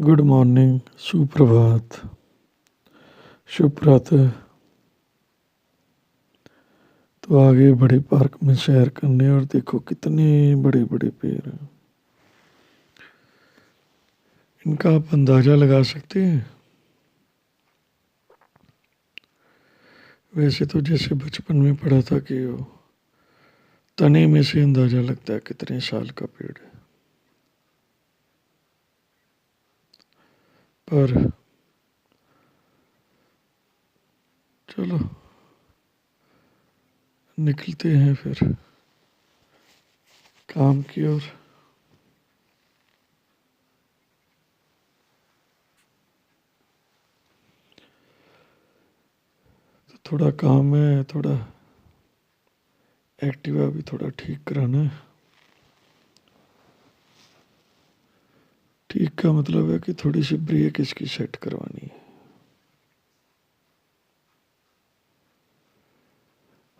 Good morning, सुप्रभात, शुभ प्रातः। तो आगे बड़े पार्क में सैर करने और देखो कितने बड़े बड़े पेड़ हैं। इनका आप अंदाज़ा लगा सकते हैं। वैसे तो जैसे बचपन में पढ़ा था कि वो तने में से अंदाज़ा लगता है कितने साल का पेड़ है, पर चलो निकलते हैं फिर काम की ओर। तो थोड़ा काम है, थोड़ा एक्टिवा भी थोड़ा ठीक कराना है। ठीक का मतलब है कि थोड़ी सी ब्रेक इसकी सेट करवानी है।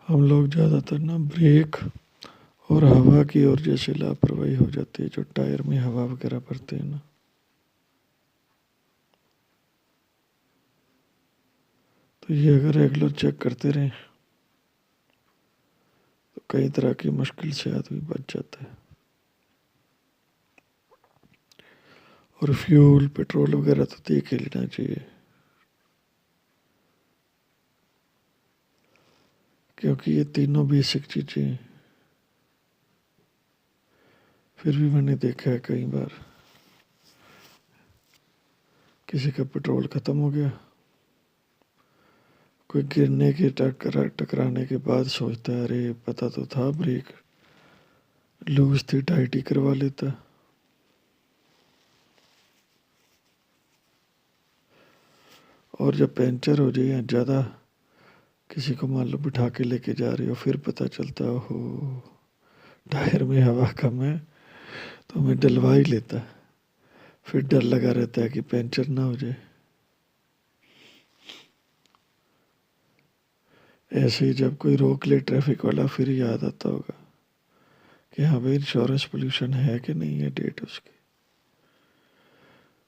हम लोग ज़्यादातर ना ब्रेक और हवा की ओर जैसे लापरवाही हो जाती है, जो टायर में हवा वगैरह भरते हैं ना, तो ये अगर रेगुलर चेक करते रहें तो कई तरह की मुश्किल से आदमी बच जाता है। और फ्यूल पेट्रोल वगैरह तो देख ही लेना चाहिए, क्योंकि ये तीनों बेसिक चीज़ें। फिर भी मैंने देखा है कई बार किसी का पेट्रोल ख़त्म हो गया, कोई गिरने के टकराने के बाद सोचता है अरे पता तो था ब्रेक लूज थी, टाइट ही करवा लेता। और जब पंचर हो जाए या ज़्यादा किसी को मान लो बिठा के लेके जा रहे हो, फिर पता चलता हो टायर में हवा कम है, तो मैं डलवा ही लेता। फिर डर लगा रहता है कि पंचर ना हो जाए। ऐसे ही जब कोई रोक ले ट्रैफिक वाला, फिर याद आता होगा कि हाँ भाई इंश्योरेंस पोल्यूशन है कि नहीं है डेट उसकी।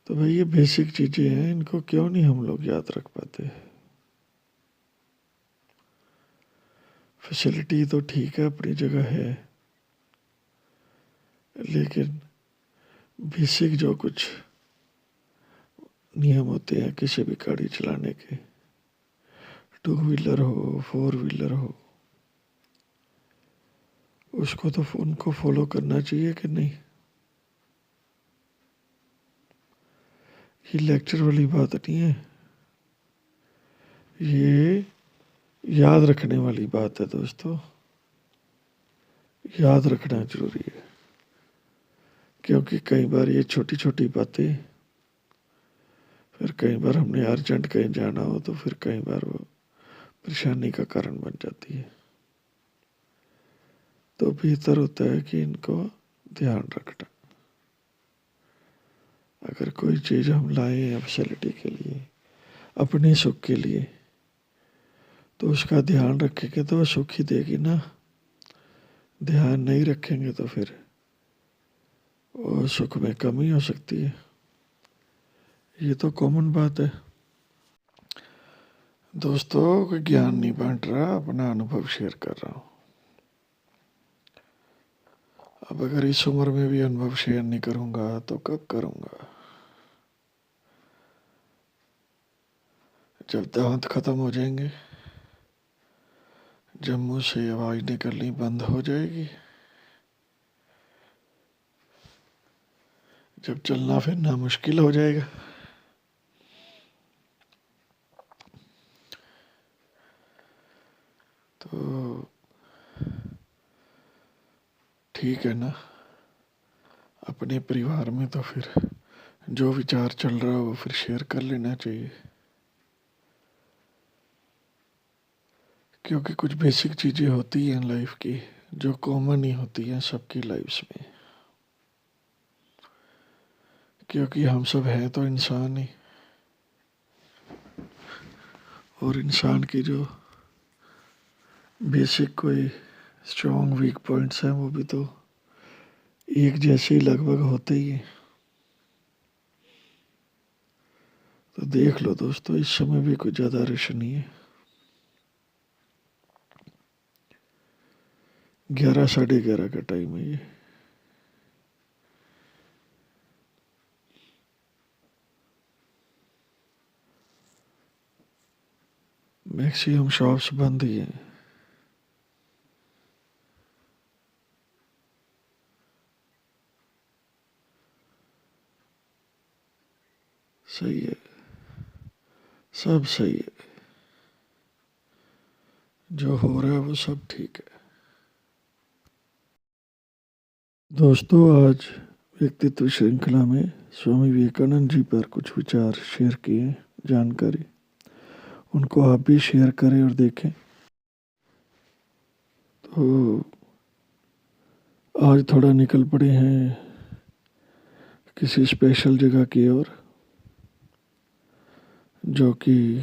तो भाई ये बेसिक चीज़ें हैं, इनको क्यों नहीं हम लोग याद रख पाते। फैसिलिटी तो ठीक है, अपनी जगह है, लेकिन बेसिक जो कुछ नियम होते हैं किसी भी गाड़ी चलाने के, टू व्हीलर हो फोर व्हीलर हो, उसको तो उनको फॉलो करना चाहिए कि नहीं। ये लेक्चर वाली बात नहीं है, ये याद रखने वाली बात है दोस्तों। याद रखना जरूरी है, क्योंकि कई बार ये छोटी छोटी बातें, फिर कई बार हमने अर्जेंट कहीं जाना हो तो फिर कई बार वो परेशानी का कारण बन जाती है। तो बेहतर होता है कि इनको ध्यान रखना। अगर कोई चीज़ हम लाए हैं फैसिलिटी के लिए, अपने सुख के लिए, तो उसका ध्यान रखेंगे तो वो सुख ही देगी ना। ध्यान नहीं रखेंगे तो फिर वो सुख में कमी हो सकती है। ये तो कॉमन बात है दोस्तों। कोई ज्ञान नहीं बांट रहा, अपना अनुभव शेयर कर रहा हूँ। अब अगर इस उम्र में भी अनुभव शेयर नहीं करूँगा तो कब करूँगा। जब दांत खत्म हो जाएंगे, जब मुंह से आवाज़ निकलनी बंद हो जाएगी, जब चलना फिरना मुश्किल हो जाएगा, तो ठीक है ना। अपने परिवार में तो फिर जो विचार चल रहा हो फिर शेयर कर लेना चाहिए, क्योंकि कुछ बेसिक चीज़ें होती हैं लाइफ की जो कॉमन ही होती हैं सबकी लाइफ्स में। क्योंकि हम सब हैं तो इंसान ही, और इंसान की जो बेसिक कोई स्ट्रॉन्ग वीक पॉइंट्स हैं वो भी तो एक जैसे ही लगभग होते ही हैं। देख लो दोस्तों, इस समय भी कोई ज़्यादा रश नहीं है। 11 साढ़े 11 का टाइम है ये। मैक्सिमम शॉप्स बंद ही हैं। सही है, सब सही है, जो हो रहा है वो सब ठीक है। दोस्तों, आज व्यक्तित्व श्रृंखला में स्वामी विवेकानंद जी पर कुछ विचार शेयर किए, जानकारी, उनको आप भी शेयर करें और देखें। तो आज थोड़ा निकल पड़े हैं किसी स्पेशल जगह की ओर, जो कि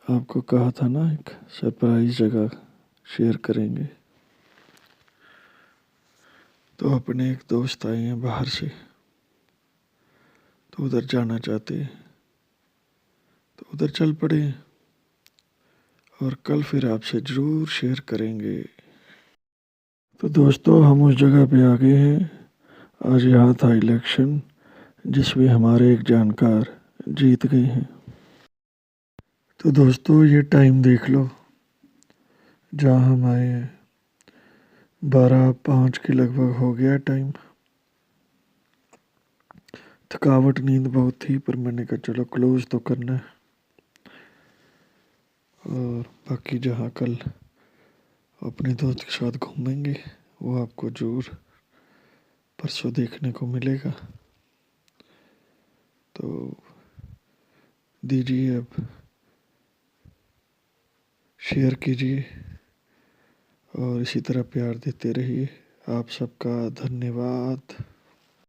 आपको कहा था ना, एक सरप्राइज जगह शेयर करेंगे। तो अपने एक दोस्त आए हैं बाहर से, तो उधर जाना चाहते हैं, तो उधर चल पड़े और कल फिर आपसे ज़रूर शेयर करेंगे। तो दोस्तों, हम उस जगह पे आ गए हैं। आज यहाँ था इलेक्शन, जिसमें हमारे एक जानकार जीत गए हैं। तो दोस्तों, ये टाइम देख लो जहाँ हम आए हैं, 12:05 के लगभग हो गया टाइम। थकावट, नींद बहुत थी, पर मैंने कहा चलो क्लोज तो करना है। और बाकी जहाँ कल अपने दोस्त के साथ घूमेंगे, वो आपको जरूर परसों देखने को मिलेगा। तो दीजिए, अब शेयर कीजिए और इसी तरह प्यार देते रहिए। आप सबका धन्यवाद।